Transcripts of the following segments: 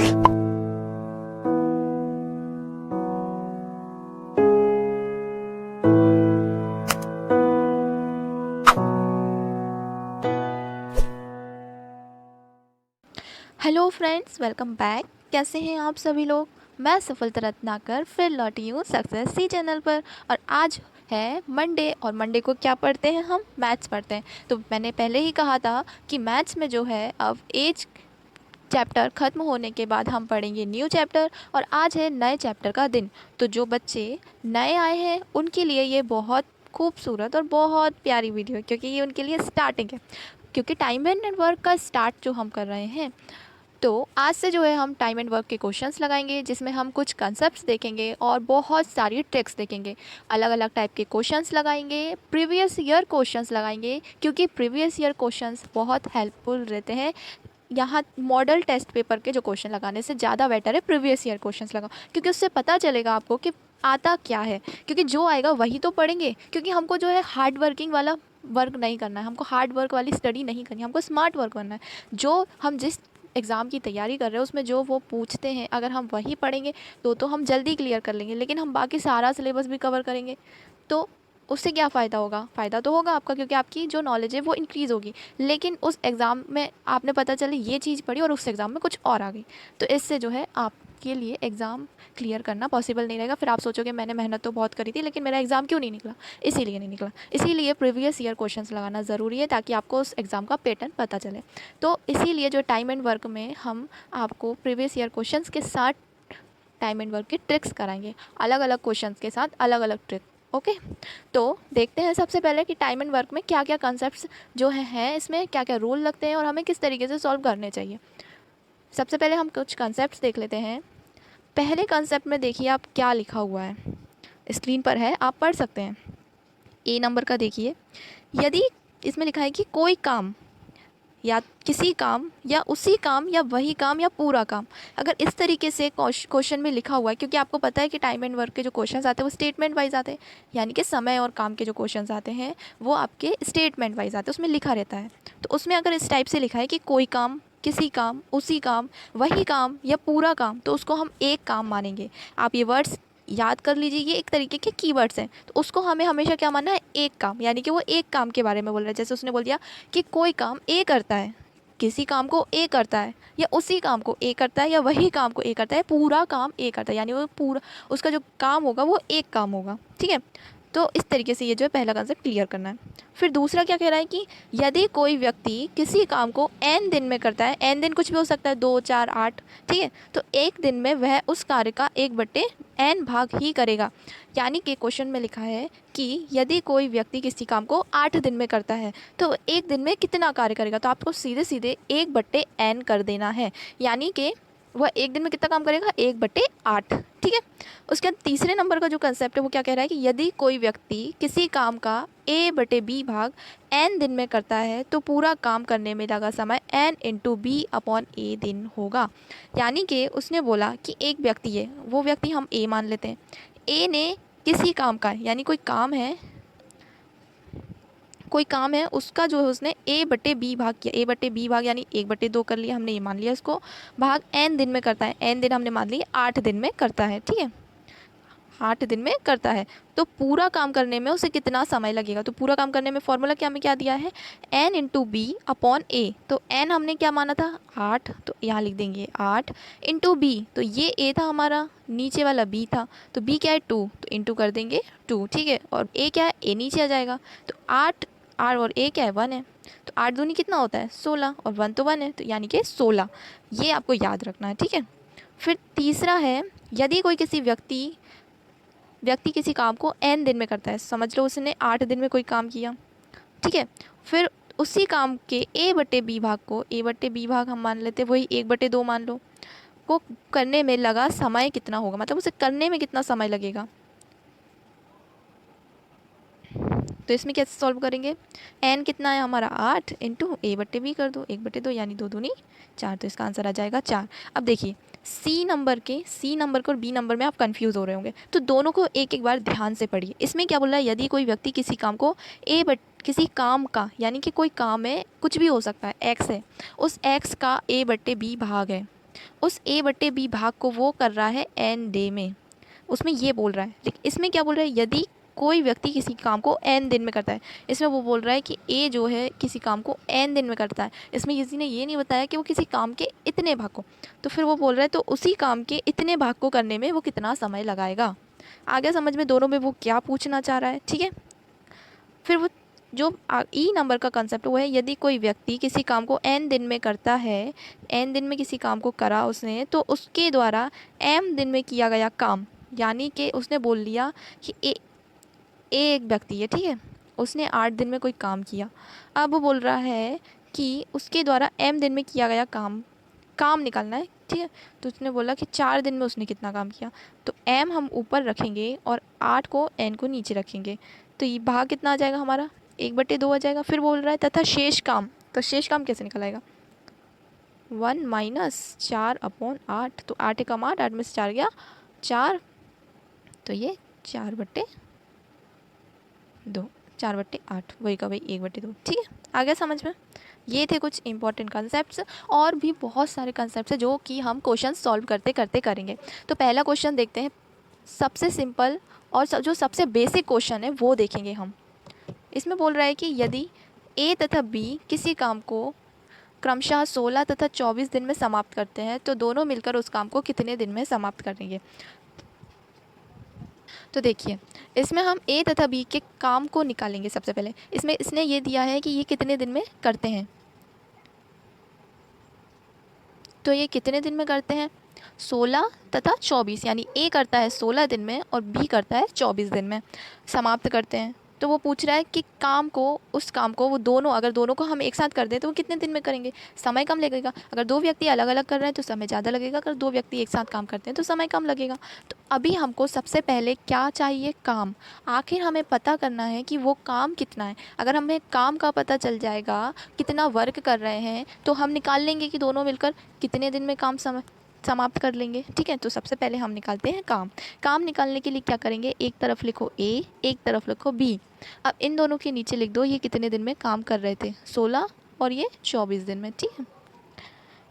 Hello friends, welcome back. कैसे हैं आप सभी लोग। मैं सफलता रत्नाकर फिर लौटी हूँ सक्सेस सी चैनल पर। और आज है मंडे, और मंडे को क्या पढ़ते हैं हम? मैथ्स पढ़ते हैं। तो मैंने पहले ही कहा था कि मैथ्स में जो है अब एज चैप्टर ख़त्म होने के बाद हम पढ़ेंगे न्यू चैप्टर, और आज है नए चैप्टर का दिन। तो जो बच्चे नए आए हैं उनके लिए ये बहुत खूबसूरत और बहुत प्यारी वीडियो है, क्योंकि ये उनके लिए स्टार्टिंग है। क्योंकि टाइम एंड वर्क का स्टार्ट जो हम कर रहे हैं, तो आज से जो है हम टाइम एंड वर्क के क्वेश्चंस लगाएंगे, जिसमें हम कुछ कंसेप्ट्स देखेंगे और बहुत सारी ट्रिक्स देखेंगे। अलग अलग टाइप के क्वेश्चंस लगाएंगे, प्रीवियस ईयर क्वेश्चंस लगाएंगे, क्योंकि प्रीवियस ईयर क्वेश्चंस बहुत हेल्पफुल रहते हैं। यहाँ मॉडल टेस्ट पेपर के जो क्वेश्चन लगाने से ज़्यादा बेटर है प्रीवियस ईयर क्वेश्चंस लगाओ, क्योंकि उससे पता चलेगा आपको कि आता क्या है। क्योंकि जो आएगा वही तो पढ़ेंगे, क्योंकि हमको जो है हार्ड वर्किंग वाला वर्क नहीं करना है, हमको हार्ड वर्क वाली स्टडी नहीं करनी है, हमको स्मार्ट वर्क करना है। जो हम जिस एग्ज़ाम की तैयारी कर रहे हैं उसमें जो वो पूछते हैं, अगर हम वही पढ़ेंगे तो हम जल्दी क्लियर कर लेंगे। लेकिन हम बाकी सारा सिलेबस भी कवर करेंगे तो उससे क्या फ़ायदा होगा? फ़ायदा तो होगा आपका, क्योंकि आपकी जो नॉलेज है वो इंक्रीज़ होगी। लेकिन उस एग्ज़ाम में आपने पता चले ये चीज़ पढ़ी और उस एग्ज़ाम में कुछ और आ गई, तो इससे जो है आपके लिए एग्ज़ाम क्लियर करना पॉसिबल नहीं रहेगा। फिर आप सोचोगे मैंने मेहनत तो बहुत करी थी, लेकिन मेरा एग्ज़ाम क्यों नहीं निकला? इसीलिए नहीं निकला। इसीलिए प्रीवियस ईयर क्वेश्चंस लगाना ज़रूरी है, ताकि आपको उस एग्ज़ाम का पैटर्न पता चले। तो इसीलिए जो टाइम एंड वर्क में हम आपको प्रीवियस ईयर क्वेश्चंस के साथ टाइम एंड वर्क की ट्रिक्स कराएंगे, अलग अलग क्वेश्चंस के साथ अलग अलग ट्रिक। ओके, तो देखते हैं सबसे पहले कि टाइम एंड वर्क में क्या क्या कॉन्सेप्ट्स जो हैं, इसमें क्या क्या रूल लगते हैं और हमें किस तरीके से सॉल्व करने चाहिए। सबसे पहले हम कुछ कॉन्सेप्ट्स देख लेते हैं। पहले कॉन्सेप्ट में देखिए आप क्या लिखा हुआ है, स्क्रीन पर है, आप पढ़ सकते हैं। ए नंबर का देखिए, यदि इसमें लिखा है कि कोई काम या किसी काम या उसी काम या वही काम या पूरा काम, अगर इस तरीके से क्वेश्चन में लिखा हुआ है, क्योंकि आपको पता है कि टाइम एंड वर्क के जो क्वेश्चंस आते हैं वो स्टेटमेंट वाइज आते हैं, यानी कि समय और काम के जो क्वेश्चंस आते हैं वो आपके स्टेटमेंट वाइज आते हैं, उसमें लिखा रहता है। तो उसमें अगर इस टाइप से लिखा है कि कोई काम, किसी काम, उसी काम, वही काम या पूरा काम, तो उसको हम एक काम मानेंगे। आप ये वर्ड्स याद कर लीजिए, ये एक तरीके के कीवर्ड्स हैं। तो उसको हमें हमेशा क्या मानना है? एक काम, यानी कि वो एक काम के बारे में बोल रहा है। जैसे उसने बोल दिया कि कोई काम ए करता है, किसी काम को ए करता है, या उसी काम को ए करता है, या वही काम को ए करता है, पूरा काम ए करता है, यानी वो पूरा उसका जो काम होगा वो एक काम होगा। ठीक है, तो इस तरीके से ये जो है पहला कंसेप्ट क्लियर करना है। फिर दूसरा क्या कह रहा है कि यदि कोई व्यक्ति किसी काम को एन दिन में करता है, एन दिन कुछ भी हो सकता है, 2, 4, 8, ठीक है, तो एक दिन में वह उस कार्य का 1/n भाग ही करेगा। यानी कि क्वेश्चन में लिखा है कि यदि कोई व्यक्ति किसी काम को 8 दिन में करता है तो एक दिन में कितना कार्य करेगा, तो आपको सीधे सीधे 1/n कर देना है, यानी कि वह एक दिन में कितना काम करेगा? 1/8। ठीक है, उसके बाद तीसरे नंबर का जो कंसेप्ट है वो क्या कह रहा है कि यदि कोई व्यक्ति किसी काम का a/b भाग n दिन में करता है तो पूरा काम करने में लगा समय n/b/a दिन होगा। यानी कि उसने बोला कि एक व्यक्ति है, वो व्यक्ति हम a मान लेते हैं, a ने किसी काम का, यानी कोई काम है, कोई काम है उसका जो है उसने a/b भाग किया, a/b भाग यानी 1/2 कर लिया, हमने ये मान लिया इसको, भाग n दिन में करता है, n दिन हमने मान लिया 8 दिन में करता है। ठीक है, 8 दिन में करता है, तो पूरा काम करने में उसे कितना समय लगेगा? तो पूरा काम करने में फॉर्मूला क्या हमें क्या दिया है? n/b/a। तो n हमने क्या माना था? 8, तो यहाँ लिख देंगे 8 इंटू b, तो ये a था हमारा, नीचे वाला b था, तो b क्या है? 2, तो इंटू कर देंगे 2। ठीक है, और a क्या है? a नीचे आ जाएगा, तो 8 और a क्या है? 1 है, तो 8 दूनी कितना होता है? 16, और 1 तो 1 है, तो यानी कि 16। ये आपको याद रखना है। ठीक है, फिर तीसरा है, यदि कोई किसी व्यक्ति किसी काम को n दिन में करता है, समझ लो उसने 8 दिन में कोई काम किया। ठीक है, फिर उसी काम के a/b भाग को, a/b भाग हम मान लेते वही 1/2 मान लो, को करने में लगा समय कितना होगा, मतलब उसे करने में कितना समय लगेगा। तो इसमें कैसे सॉल्व करेंगे? n कितना है हमारा? 8 इंटू a/b कर दो, 1/2 यानी 2 दूनी 4, तो इसका आंसर आ जाएगा 4। अब देखिए सी नंबर को और बी नंबर में आप कंफ्यूज हो रहे होंगे, तो दोनों को एक एक बार ध्यान से पढ़िए। इसमें क्या बोल रहा है? यदि कोई व्यक्ति किसी काम को किसी काम का, यानी कि कोई काम है, कुछ भी हो सकता है, x है, उस x का a/b भाग है, उस ए बट्टे बी भाग को वो कर रहा है एन डे में, उसमें ये बोल रहा है। लेकिन इसमें क्या बोल रहा है, यदि कोई व्यक्ति किसी काम को एन दिन में करता है, इसमें वो बोल रहा है कि ए जो है किसी काम को एन दिन में करता है। इसमें किसी ने ये नहीं बताया कि वो किसी काम के इतने भाग को, तो फिर वो बोल रहा है तो उसी काम के इतने भाग को करने में वो कितना समय लगाएगा। आगे समझ में दोनों में वो क्या पूछना चाह रहा है, ठीक है। फिर वो जो ई नंबर का कंसेप्ट वो है, यदि कोई व्यक्ति किसी काम को एन दिन में करता है, एन दिन में किसी काम को करा उसने, तो उसके द्वारा एम दिन में किया गया काम, यानी कि उसने बोल लिया कि ए एक व्यक्ति है, ठीक है, उसने 8 दिन में कोई काम किया। अब वो बोल रहा है कि उसके द्वारा एम दिन में किया गया काम काम निकालना है, ठीक है। तो उसने बोला कि 4 दिन में उसने कितना काम किया, तो एम हम ऊपर रखेंगे और 8 को एन को नीचे रखेंगे, तो ये भाग कितना आ जाएगा हमारा 1/2 आ जाएगा। फिर बोल रहा है तथा शेष काम, तो शेष काम कैसे निकल आएगा, 1 - 4/8, तो 8 एकम 8, 8 में से 4 गया 4, तो ये 4/2, 4/8, वही का वही 1/2, ठीक है। आ गया समझ में। ये थे कुछ इंपॉर्टेंट कंसेप्ट्स, और भी बहुत सारे कंसेप्ट्स हैं जो कि हम क्वेश्चन सॉल्व करते करते करेंगे। तो पहला क्वेश्चन देखते हैं, सबसे सिंपल और जो सबसे बेसिक क्वेश्चन है वो देखेंगे हम। इसमें बोल रहा है कि यदि ए तथा बी किसी काम को क्रमशः 16 तथा 24 दिन में समाप्त करते हैं, तो दोनों मिलकर उस काम को कितने दिन में समाप्त करेंगे। तो देखिए, इसमें हम ए तथा बी के काम को निकालेंगे। सबसे पहले इसमें इसने ये दिया है कि ये कितने दिन में करते हैं, तो ये कितने दिन में करते हैं, 16 तथा 24, यानी ए करता है 16 दिन में और बी करता है 24 दिन में समाप्त करते हैं। तो वो पूछ रहा है कि काम को, उस काम को वो दोनों, अगर दोनों को हम एक साथ कर दें तो वो कितने दिन में करेंगे, समय कम लगेगा। अगर दो व्यक्ति अलग अलग कर रहे हैं तो समय ज़्यादा लगेगा, अगर दो व्यक्ति एक साथ काम करते हैं तो समय कम लगेगा। तो अभी हमको सबसे पहले क्या चाहिए, काम। आखिर हमें पता करना है कि वो काम कितना है। अगर हमें काम का पता चल जाएगा, कितना वर्क कर रहे हैं, तो हम निकाल लेंगे कि दोनों मिलकर कितने दिन में काम समाप्त कर लेंगे, ठीक है। तो सबसे पहले हम निकालते हैं काम। काम निकालने के लिए क्या करेंगे, एक तरफ लिखो ए, एक तरफ लिखो बी। अब इन दोनों के नीचे लिख दो ये कितने दिन में काम कर रहे थे, 16 और ये 24 दिन में, ठीक है।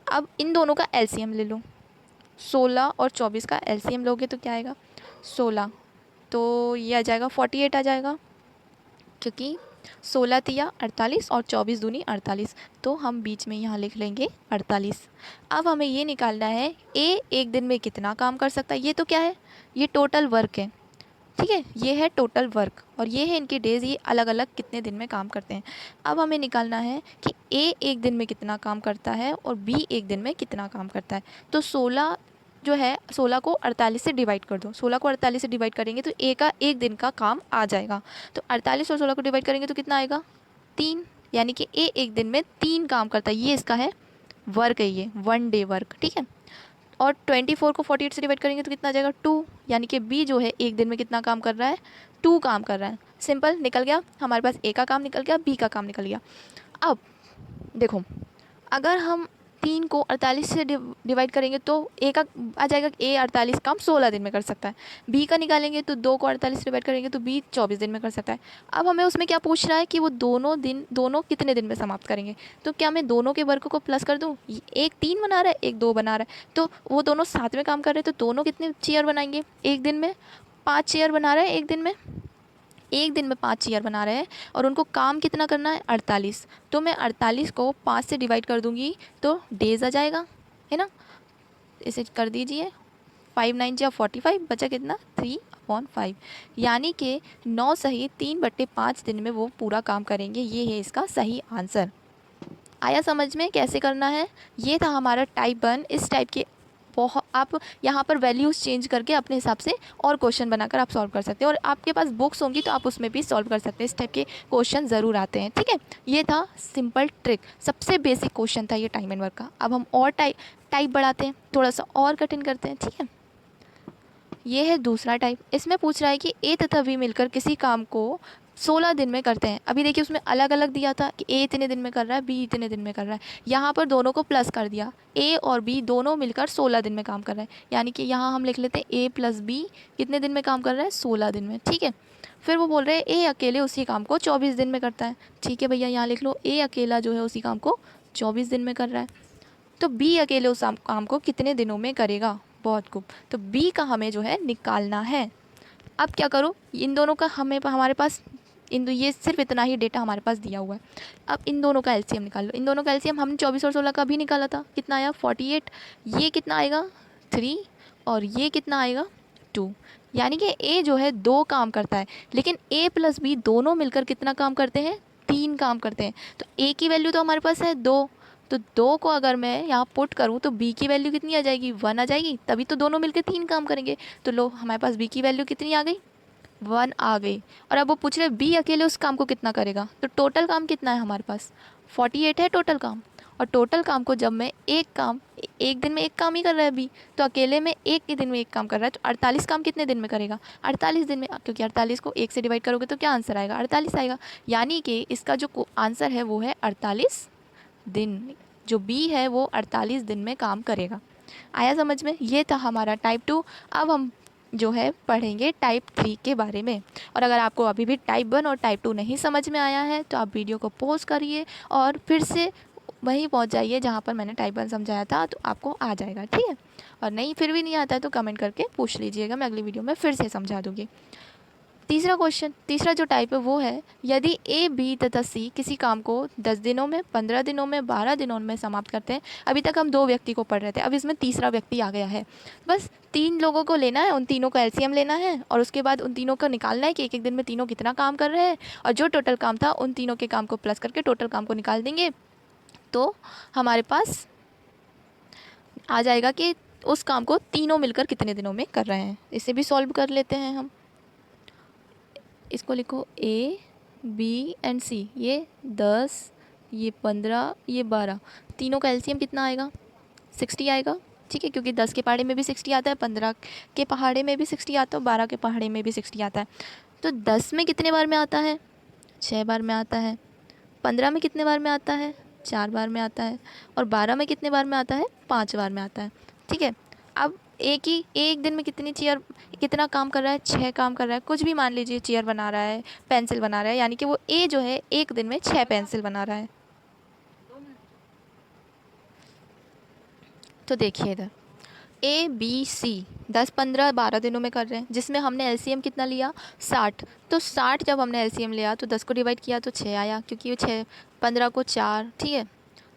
अब इन दोनों का एलसीएम ले लो, 16 और 24 का एलसीएम लोगे तो क्या आएगा, 16, तो ये आ जाएगा 48 आ जाएगा, क्योंकि 16 तिया 48 और 24 दूनी 48, तो हम बीच में यहाँ लिख लेंगे 48। अब हमें ये निकालना है ए एक दिन में कितना काम कर सकता है। ये तो क्या है, ये टोटल वर्क है, ठीक है, ये है टोटल वर्क, और ये है इनकी डेज, ये अलग अलग कितने दिन में काम करते हैं। अब हमें निकालना है कि ए एक दिन में कितना काम करता है और बी एक दिन में कितना काम करता है। तो 16 जो है, 16 को 48 से डिवाइड कर दो, 16 को 48 से डिवाइड करेंगे तो ए का एक दिन का काम आ जाएगा। तो 48 और 16 को डिवाइड करेंगे तो कितना आएगा, 3, यानी कि ए एक दिन में 3 काम करता है। ये इसका है वर्क है, ये 1 डे वर्क, ठीक है। और 24 को 48 से डिवाइड करेंगे तो कितना आ जाएगा, 2, यानी कि बी जो है एक दिन में कितना काम कर रहा है, 2 काम कर रहा है। सिंपल निकल गया हमारे पास, ए का काम निकल गया, बी का काम निकल गया। अब देखो, अगर हम 3 को 48 से डिवाइड करेंगे तो ए का आ जाएगा, ए 48 काम 16 दिन में कर सकता है। बी का निकालेंगे तो 2 को 48 से डिवाइड करेंगे तो बी 24 दिन में कर सकता है। अब हमें उसमें क्या पूछ रहा है कि वो दोनों कितने दिन में समाप्त करेंगे। तो क्या मैं दोनों के वर्क को प्लस कर दूँ, एक 3 बना रहा है, एक 2 बना रहा है, तो वो दोनों साथ में काम कर रहे हैं, तो दोनों कितने चेयर बनाएंगे एक दिन में, 5 चेयर बना रहे हैं एक दिन में, एक दिन में 5 चेयर बना रहे हैं, और उनको काम कितना करना है, 48। तो मैं 48 को 5 से डिवाइड कर दूंगी तो डेज आ जाएगा, है ना। इसे कर दीजिए, 5 9 या 45, बचा कितना, 3/5, यानी कि 9 सही 3/5 दिन में वो पूरा काम करेंगे। ये है इसका सही आंसर। आया समझ में कैसे करना है। ये था हमारा टाइप 1। इस टाइप के बहुत आप यहाँ पर वैल्यूज़ चेंज करके अपने हिसाब से और क्वेश्चन बनाकर आप सॉल्व कर सकते हैं, और आपके पास बुक्स होंगी तो आप उसमें भी सॉल्व कर सकते हैं। इस टाइप के क्वेश्चन ज़रूर आते हैं, ठीक है। ये था सिंपल ट्रिक, सबसे बेसिक क्वेश्चन था ये टाइम एंड वर्क का। अब हम और टाइप बढ़ाते हैं, थोड़ा सा और कठिन करते हैं, ठीक है। ये है दूसरा टाइप। इसमें पूछ रहा है कि ए तथा बी मिलकर किसी काम को 16 दिन में करते हैं। अभी देखिए उसमें अलग अलग दिया था कि ए इतने दिन में कर रहा है, बी इतने दिन में कर रहा है। यहाँ पर दोनों को प्लस कर दिया, ए और बी दोनों मिलकर 16 दिन में काम कर रहे हैं, यानी कि यहाँ हम लिख लेते हैं ए प्लस बी कितने दिन में काम कर रहा है, 16 दिन में, ठीक है। फिर वो बोल रहे हैं ए अकेले उसी काम को 24 दिन में करता है, ठीक है भैया, यहाँ लिख लो ए अकेला जो है उसी काम को 24 दिन में कर रहा है। तो बी अकेले उस काम को कितने दिनों में करेगा, बहुत खूब। तो बी का हमें जो है निकालना है। अब क्या करो, इन दोनों का हमारे पास ये सिर्फ इतना ही डेटा हमारे पास दिया हुआ है। अब इन दोनों का एलसीएम निकाल लो। इन दोनों का एलसीएम हमने 24 और 16 का भी निकाला था, कितना आया 48। ये कितना आएगा 3 और ये कितना आएगा 2। यानी कि ए जो है 2 काम करता है, लेकिन ए प्लस बी दोनों मिलकर कितना काम करते हैं, 3 काम करते हैं। तो ए की वैल्यू तो हमारे पास है 2, तो 2 को अगर मैं यहाँ पुट करूँ तो बी की वैल्यू कितनी आ जाएगी, 1 आ जाएगी, तभी तो दोनों मिलकर 3 काम करेंगे। तो लो हमारे पास बी की वैल्यू कितनी आ गई, 1 आ गई। और अब वो पूछ रहे बी अकेले उस काम को कितना करेगा, तो टोटल काम कितना है हमारे पास 48 है टोटल काम। और टोटल काम को जब मैं एक दिन में एक काम ही कर रहा है बी, तो अकेले में एक ही दिन में एक काम कर रहा है, तो 48 काम कितने दिन में करेगा, 48 दिन में। क्योंकि 48 को 1 से डिवाइड करोगे तो क्या आंसर आएगा, 48 आएगा। यानी कि इसका जो आंसर है वो है 48 दिन। जो बी है वो 48 दिन में काम करेगा। आया समझ में, ये था हमारा टाइप 2। अब हम जो है पढ़ेंगे टाइप 3 के बारे में। और अगर आपको अभी भी टाइप 1 और टाइप 2 नहीं समझ में आया है तो आप वीडियो को पॉज करिए और फिर से वहीं पहुंच जाइए जहां पर मैंने टाइप 1 समझाया था, तो आपको आ जाएगा, ठीक है। और नहीं फिर भी नहीं आता है तो कमेंट करके पूछ लीजिएगा, मैं अगली वीडियो में फिर से समझा दूँगी। तीसरा क्वेश्चन, तीसरा जो टाइप है वो है, यदि ए बी तथा सी किसी काम को 10 दिनों में, 15 दिनों में, 12 दिनों में समाप्त करते हैं। अभी तक हम 2 व्यक्ति को पढ़ रहे थे, अब इसमें तीसरा व्यक्ति आ गया है। बस 3 लोगों को लेना है, उन तीनों का एलसीएम लेना है और उसके बाद उन तीनों का निकालना है कि एक एक दिन में तीनों कितना काम कर रहे हैं, और जो टोटल काम था उन तीनों के काम को प्लस करके टोटल काम को निकाल देंगे। तो हमारे पास आ जाएगा कि उस काम को तीनों मिलकर कितने दिनों में कर रहे हैं। इसे भी सॉल्व कर लेते हैं हम। इसको लिखो ए बी एंड सी, ये 10, ये 15, ये 12, तीनों का एलसीएम कितना आएगा 60 आएगा, ठीक है। क्योंकि 10 के पहाड़े में भी 60 आता है, 15 के पहाड़े में भी 60 आता है, 12 के पहाड़े में भी 60 आता है। तो 10 में कितने बार में आता है, 6 बार में आता है। 15 में कितने बार में आता है, 4 बार में आता है। और 12 में कितने बार में आता है, 5 बार में आता है, ठीक है। अब एक दिन में कितना काम कर रहा है, 6 काम कर रहा है। कुछ भी मान लीजिए, चेयर बना रहा है, पेंसिल बना रहा है, यानी कि वो ए जो है एक दिन में 6 पेंसिल बना रहा है। तो देखिए इधर ए बी सी 10, 15, 12 दिनों में कर रहे हैं, जिसमें हमने एलसीएम कितना लिया 60। तो 60 जब हमने एलसीएम लिया तो 10 को डिवाइड किया तो 6 आया, क्योंकि वो 6, 15 को 4, ठीक है,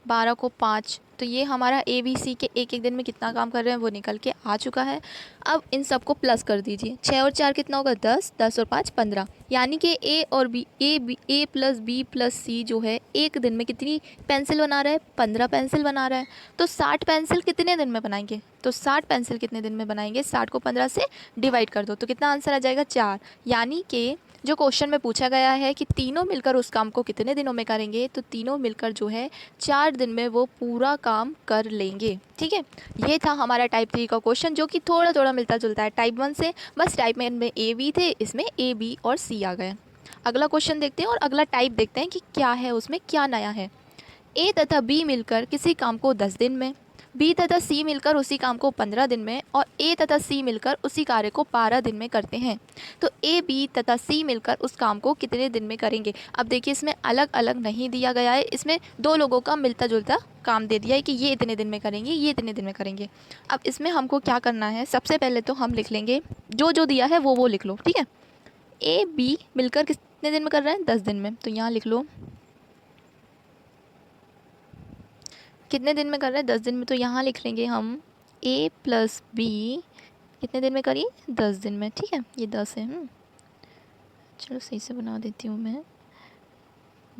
12 को 5। तो ये हमारा ए बी सी के एक एक दिन में कितना काम कर रहे हैं वो निकल के आ चुका है। अब इन सब को प्लस कर दीजिए, 6 और 4 कितना होगा 10, 10 और 5 15। यानी कि ए प्लस बी प्लस सी जो है एक दिन में कितनी पेंसिल बना रहा है, 15 पेंसिल बना रहा है। तो 60 पेंसिल कितने दिन में बनाएंगे, तो 60 पेंसिल कितने दिन में बनाएंगे, 60 को 15 से डिवाइड कर दो तो कितना आंसर आ जाएगा 4। यानी कि जो क्वेश्चन में पूछा गया है कि तीनों मिलकर उस काम को कितने दिनों में करेंगे, तो तीनों मिलकर जो है 4 दिन में वो पूरा काम कर लेंगे, ठीक है। ये था हमारा टाइप 3 का क्वेश्चन, जो कि थोड़ा थोड़ा मिलता जुलता है टाइप 1 से। बस टाइप 1 में ए बी थे, इसमें ए बी और सी आ गए। अगला क्वेश्चन देखते हैं और अगला टाइप देखते हैं कि क्या है, उसमें क्या नया है। ए तथा बी मिलकर किसी काम को 10 दिन में, बी तथा सी मिलकर उसी काम को 15 दिन में, और ए तथा सी मिलकर उसी कार्य को 12 दिन में करते हैं। तो ए बी तथा सी मिलकर उस काम को कितने दिन में करेंगे। अब देखिए इसमें अलग अलग नहीं दिया गया है, इसमें 2 लोगों का मिलता जुलता काम दे दिया है कि ये इतने दिन में करेंगे, ये इतने दिन में करेंगे। अब इसमें हमको क्या करना है, सबसे पहले तो हम लिख लेंगे जो जो दिया है वो लिख लो, ठीक है। ए बी मिलकर कितने दिन में कर रहे हैं 10 दिन में, तो यहाँ लिख लो कितने दिन में कर रहे हैं 10 दिन में। तो यहाँ लिख लेंगे हम ए प्लस बी कितने दिन में करिए 10 दिन में, ठीक है। ये 10 है, चलो सही से बना देती हूँ मैं,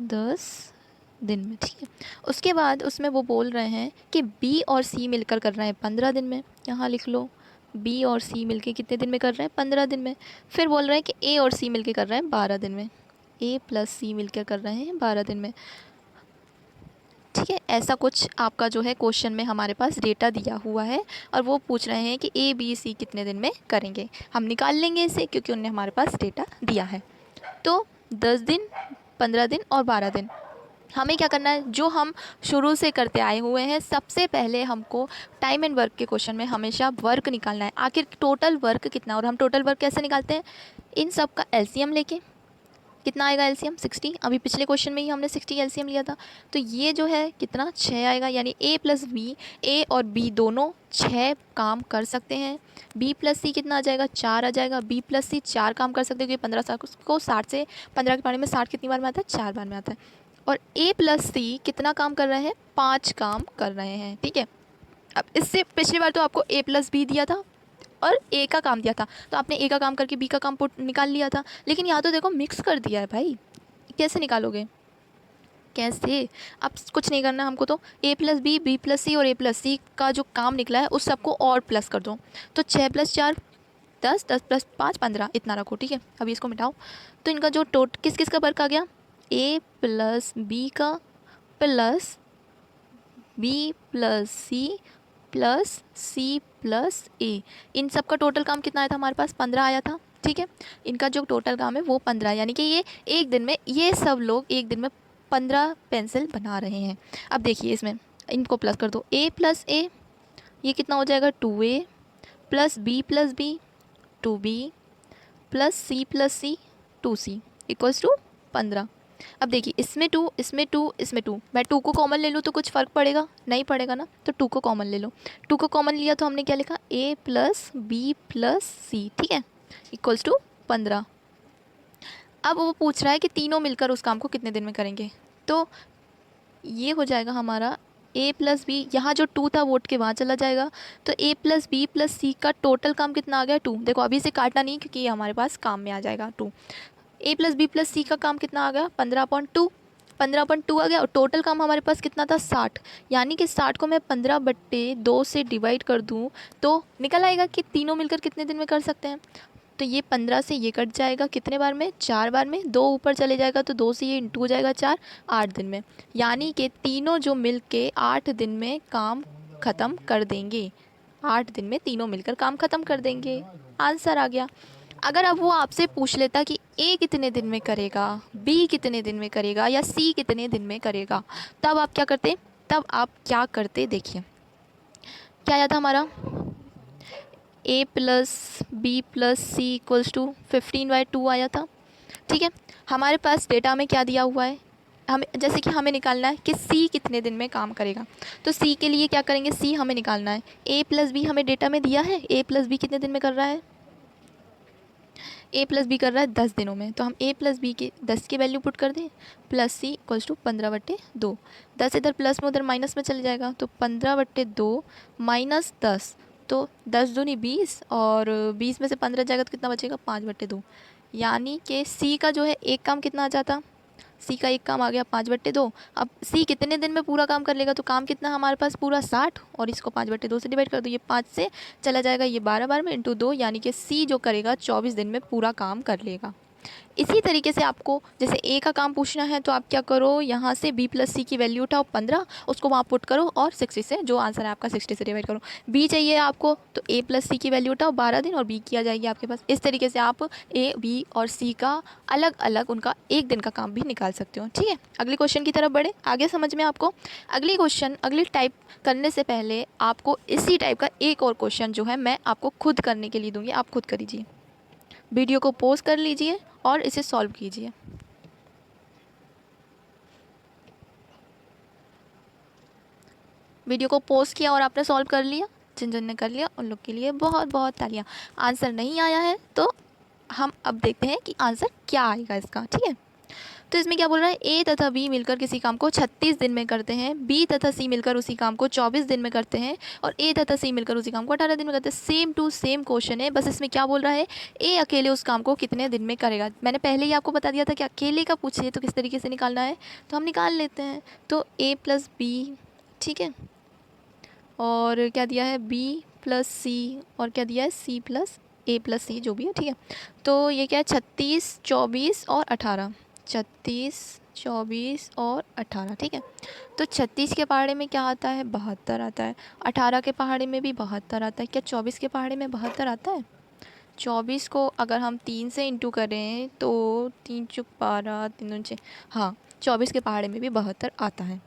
10 दिन में, ठीक है। उसके बाद उसमें वो बोल रहे हैं कि बी और सी मिलकर कर रहे हैं 15 दिन में, यहाँ लिख लो बी और सी मिलकर कितने दिन में कर रहे हैं 15 दिन में। फिर बोल रहे हैं कि ए और सी मिलकर कर रहे हैं 12 दिन में, ए प्लस सी मिलकर कर रहे हैं 12 दिन में, ठीक है। ऐसा कुछ आपका जो है क्वेश्चन में हमारे पास डेटा दिया हुआ है और वो पूछ रहे हैं कि ए बी सी कितने दिन में करेंगे। हम निकाल लेंगे इसे क्योंकि उन्होंने हमारे पास डेटा दिया है। तो 10 दिन, 15 दिन और 12 दिन हमें क्या करना है, जो हम शुरू से करते आए हुए हैं। सबसे पहले हमको टाइम एंड वर्क के क्वेश्चन में हमेशा वर्क निकालना है, आखिर टोटल वर्क कितना। और हम टोटल वर्क कैसे निकालते हैं, इन सब का एलसीएम लेके कितना आएगा एलसीएम 60। अभी पिछले क्वेश्चन में ही हमने 60 एलसीएम लिया था। तो ये जो है कितना 6 आएगा, यानी ए प्लस बी, ए और बी दोनों 6 काम कर सकते हैं। बी प्लस सी कितना आ जाएगा 4 आ जाएगा। बी प्लस सी 4 काम कर सकते हैं क्योंकि 15 को 60 से 15 के बारे में 60 कितनी बार में आता है 4 बार में आता है। और ए प्लस सी कितना काम कर रहे हैं 5 काम कर रहे हैं। ठीक है, अब इससे पिछली बार तो आपको ए प्लस बी दिया था और ए का काम दिया था, तो आपने ए का काम करके बी का काम पुट निकाल लिया था। लेकिन यहाँ तो देखो मिक्स कर दिया है भाई, कैसे निकालोगे, कैसे? अब कुछ नहीं करना हमको, तो A plus B, B plus सी और ए प्लस सी का जो काम निकला है उस सबको और प्लस कर दो। तो 6 प्लस 4 10, 10 प्लस 5 15, इतना रखो। ठीक है, अभी इसको मिटाओ। तो इनका जो किस किस का वर्क आ गया, ए प्लस बी का plus B plus C plus C plus A, इन सब का टोटल काम कितना आया था हमारे पास 15 आया था। ठीक है, इनका जो टोटल काम है वो 15, यानी कि ये एक दिन में, ये सब लोग एक दिन में 15 पेंसिल बना रहे हैं। अब देखिए इसमें इनको प्लस कर दो, ए प्लस ए ये कितना हो जाएगा 2a plus B 2b plus C 2c equals to 15। अब देखिए इसमें 2 इसमें 2 इसमें 2, मैं 2 को कॉमन ले लूँ तो कुछ फ़र्क पड़ेगा नहीं पड़ेगा ना, तो 2 को कॉमन ले लो। 2 को कॉमन लिया तो हमने क्या लिखा, a प्लस बी प्लस सी, ठीक है, इक्वल्स टू 15। अब वो पूछ रहा है कि तीनों मिलकर उस काम को कितने दिन में करेंगे, तो ये हो जाएगा हमारा a प्लस बी, यहाँ जो 2 था वोट के वहाँ चला जाएगा, तो a प्लस बी प्लस सी का टोटल काम कितना आ गया 2। देखो अभी से काटना नहीं क्योंकि ये हमारे पास काम में आ जाएगा 2। ए प्लस बी प्लस सी का काम कितना आ गया 15/2, 15/2 आ गया। और टोटल काम हमारे पास कितना था 60, यानी कि 60 को मैं 15/2 से डिवाइड कर दूँ तो निकल आएगा कि तीनों मिलकर कितने दिन में कर सकते हैं। तो ये 15 से ये कट जाएगा कितने बार में, 4 बार में, 2 ऊपर चले जाएगा तो 2 से ये इंटू हो जाएगा 4, 8 दिन में, यानी कि तीनों जो मिल के 8 दिन में काम ख़त्म कर देंगे। 8 दिन में तीनों मिलकर काम ख़त्म कर देंगे, आंसर आ गया। अगर अब वो आपसे पूछ लेता कि ए कितने दिन में करेगा, बी कितने दिन में करेगा या सी कितने दिन में करेगा, तब आप क्या करते, देखिए क्या आया था हमारा, A plus B plus C equals to 15/2 आया था। ठीक है, हमारे पास डेटा में क्या दिया हुआ है, हमें जैसे कि हमें निकालना है कि सी कितने दिन में काम करेगा, तो सी के लिए क्या करेंगे, सी हमें निकालना है। ए प्लस बी हमें डेटा में दिया है, ए प्लस बी कितने दिन में कर रहा है, ए प्लस बी कर रहा है 10 दिनों में, तो हम ए प्लस बी के 10 की वैल्यू पुट कर दें, प्लस सी इक्वल्स टू 15/2। 10 इधर प्लस में उधर माइनस में चले जाएगा, तो 15/2 माइनस 10, तो 10 दूनी 20 और 20 में से 15 जाएगा तो कितना बचेगा 5/2, यानी कि सी का जो है एक काम कितना आ जाता, सी का एक काम आ गया 5/2। अब सी कितने दिन में पूरा काम कर लेगा, तो काम कितना हमारे पास पूरा 60, और इसको 5/2 से डिवाइड कर दो, ये 5 से चला जाएगा, ये 12 बार में इंटू 2, यानी कि सी जो करेगा 24 दिन में पूरा काम कर लेगा। इसी तरीके से आपको जैसे ए का काम पूछना है तो आप क्या करो, यहाँ से बी प्लस सी की वैल्यू उठाओ 15, उसको वहाँ पुट करो और 60 से, जो आंसर है आपका 60 से डिवाइड करो। बी चाहिए आपको तो ए प्लस सी की वैल्यू उठाओ 12 दिन और बी की आ जाएगी आपके पास। इस तरीके से आप ए बी और सी का अलग अलग उनका एक दिन का काम भी निकाल सकते हो। ठीक है, अगले क्वेश्चन की तरफ बढ़े, आगे समझ में आपको। अगली क्वेश्चन अगली टाइप करने से पहले आपको इसी टाइप का एक और क्वेश्चन जो है मैं आपको खुद करने के लिए दूँगी, आप खुद करीजिए, वीडियो को पॉज कर लीजिए और इसे सॉल्व कीजिए। वीडियो को पॉज किया और आपने सॉल्व कर लिया, जिन जिन ने कर लिया उन लोग के लिए बहुत बहुत तालियां। आंसर नहीं आया है तो हम अब देखते हैं कि आंसर क्या आएगा इसका। ठीक है, तो इसमें क्या बोल रहा है, ए तथा बी मिलकर किसी काम को 36 दिन में करते हैं, बी तथा सी मिलकर उसी काम को 24 दिन में करते हैं और ए तथा सी मिलकर उसी काम को 18 दिन में करते हैं। सेम टू सेम क्वेश्चन है, बस इसमें क्या बोल रहा है, ए अकेले उस काम को कितने दिन में करेगा। मैंने पहले ही आपको बता दिया था कि अकेले का पूछिए तो किस तरीके से निकालना है, तो हम निकाल लेते हैं। तो ए प्लस बी, ठीक है, और क्या दिया है बी प्लस सी, और क्या दिया है सी प्लस ए प्लस सी, जो भी है। ठीक है, तो ये क्या है 36, 24 और 18, 36, 24 और 18। ठीक है, तो 36 के पहाड़े में क्या आता है 72 आता है, 18 के पहाड़े में भी 72 आता है। क्या 24 के पहाड़े में 72 आता है? 24 को अगर हम 3 से इंटू करें तो 3 चुक 12, 3 दूनी 6, हाँ 24 के पहाड़े में भी 72 आता है।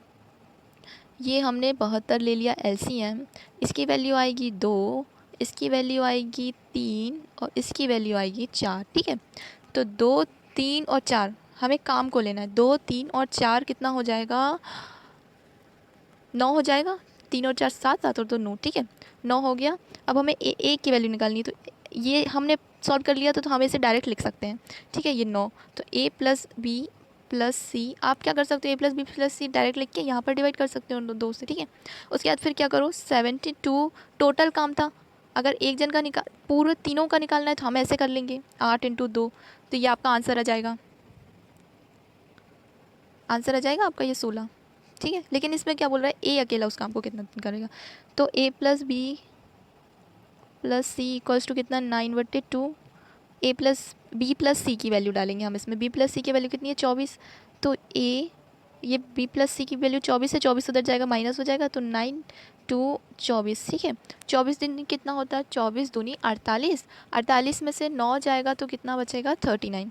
ये हमने 72 ले लिया एलसीएम, इसकी वैल्यू आएगी 2, इसकी वैल्यू आएगी 3 और इसकी वैल्यू आएगी 4। ठीक है, तो 2, 3 और 4 हमें काम को लेना है। 2, 3 और 4 कितना हो जाएगा, 9 हो जाएगा। 3 और 4 7, 7 और 2 9, ठीक है 9 हो गया। अब हमें ए की वैल्यू निकालनी है, तो ये हमने सॉल्व कर लिया तो हम इसे डायरेक्ट लिख सकते हैं, ठीक है। ये 9, तो ए प्लस बी प्लस सी, आप क्या कर सकते हो, ए प्लस बी प्लस सी डायरेक्ट लिख के यहाँ पर डिवाइड कर सकते हो दो से, ठीक है। उसके बाद फिर क्या करो, 72 टोटल काम था। अगर एक जन का पूरे तीनों का निकालना है तो हम ऐसे कर लेंगे 8 × 2, तो ये आपका आंसर आ जाएगा। आंसर आ जाएगा आपका ये 16, ठीक है। लेकिन इसमें क्या बोल रहा है, ए अकेला उस काम को कितना करेगा, तो A plus B plus C equals to कितना 9/2। A plus B plus C की वैल्यू डालेंगे हम इसमें, बी प्लस सी की वैल्यू कितनी है 24, तो ए ये बी प्लस सी की वैल्यू 24 है, 24 उधर जाएगा माइनस हो जाएगा, तो 9 2 24, ठीक है। 24 दिन कितना होता है, 24 दूनी 48, 48 में से 9 जाएगा तो कितना बचेगा 39।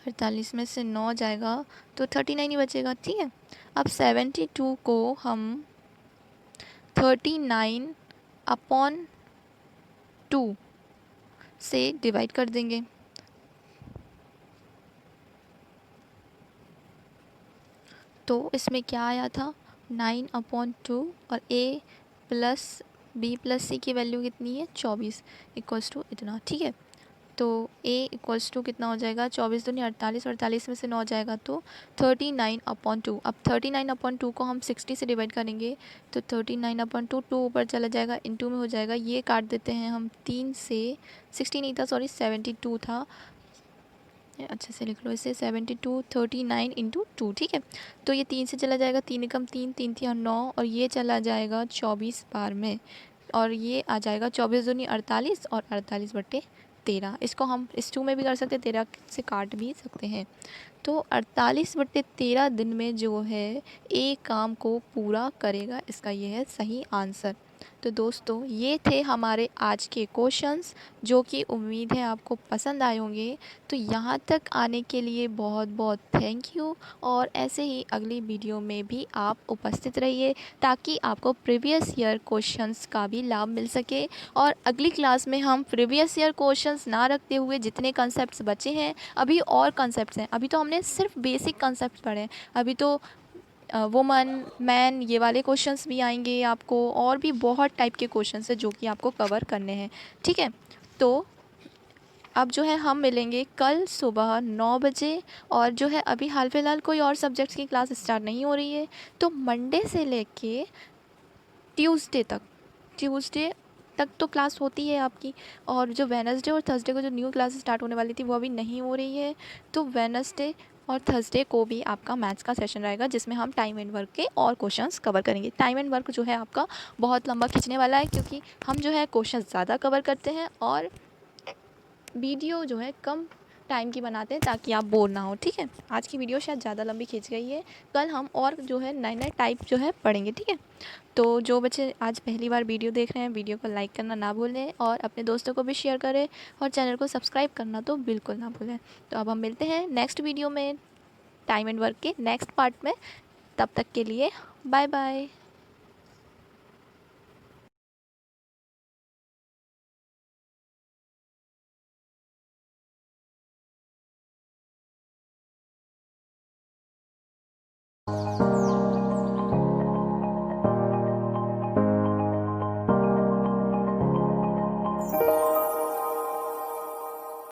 48 में से 9 जाएगा तो 39 ही बचेगा, ठीक है। अब 72 को हम 39/2 से डिवाइड कर देंगे, तो इसमें क्या आया था 9/2 और a plus B plus C की वैल्यू कितनी है 24 इक्वल्स टू इतना, ठीक है। तो a इक्वल्स टू कितना हो जाएगा, 24 दूनी 48, 48 में से 9 जाएगा तो 39/2। अब 39/2 को हम 60 से डिवाइड करेंगे तो 39/2 2 ऊपर चला जाएगा, इनटू में हो जाएगा, ये काट देते हैं हम 3 से, 60 नहीं था सॉरी 72 था, अच्छे से लिख लो इसे, 72 39 × 2, ठीक है। तो ये 3 से चला जाएगा, 3 एकम 3, 3 3 और 9, और ये चला जाएगा 24 बार में, और ये आ जाएगा 24 दूनी 48 और 48/13। इसको हम इस 2 में भी कर सकते हैं, 13 से काट भी सकते हैं। तो 48/13 दिन में जो है एक काम को पूरा करेगा, इसका ये है सही आंसर। तो दोस्तों ये थे हमारे आज के क्वेश्चंस, जो कि उम्मीद है आपको पसंद आए होंगे। तो यहाँ तक आने के लिए बहुत बहुत थैंक यू, और ऐसे ही अगली वीडियो में भी आप उपस्थित रहिए ताकि आपको प्रीवियस ईयर क्वेश्चंस का भी लाभ मिल सके। और अगली क्लास में हम प्रीवियस ईयर क्वेश्चंस ना रखते हुए जितने कंसेप्ट्स बचे हैं, अभी और कंसेप्ट्स हैं, अभी तो हमने सिर्फ बेसिक कंसेप्ट पढ़े हैं, अभी तो वुमन मैन ये वाले क्वेश्चंस भी आएंगे आपको, और भी बहुत टाइप के क्वेश्चंस हैं जो कि आपको कवर करने हैं, ठीक है। तो अब जो है हम मिलेंगे कल सुबह 9 बजे, और जो है अभी हाल फिलहाल कोई और सब्जेक्ट्स की क्लास स्टार्ट नहीं हो रही है, तो मंडे से लेके ट्यूसडे तक तो क्लास होती है आपकी, और जो वेडनेसडे और थर्सडे को जो न्यू क्लास स्टार्ट होने वाली थी वो अभी नहीं हो रही है। तो वेडनेसडे और थर्सडे को भी आपका मैथ्स का सेशन रहेगा, जिसमें हम टाइम एंड वर्क के और क्वेश्चंस कवर करेंगे। टाइम एंड वर्क जो है आपका बहुत लंबा खींचने वाला है, क्योंकि हम जो है क्वेश्चंस ज़्यादा कवर करते हैं और वीडियो जो है कम टाइम की बनाते हैं ताकि आप बोर ना हो, ठीक है। आज की वीडियो शायद ज़्यादा लंबी खींच गई है, कल हम और जो है नए नए टाइप जो है पढ़ेंगे, ठीक है। तो जो बच्चे आज पहली बार वीडियो देख रहे हैं, वीडियो को लाइक करना ना भूलें, और अपने दोस्तों को भी शेयर करें, और चैनल को सब्सक्राइब करना तो बिल्कुल ना भूलें। तो अब हम मिलते हैं नेक्स्ट वीडियो में टाइम एंड वर्क के नेक्स्ट पार्ट में, तब तक के लिए बाय बाय।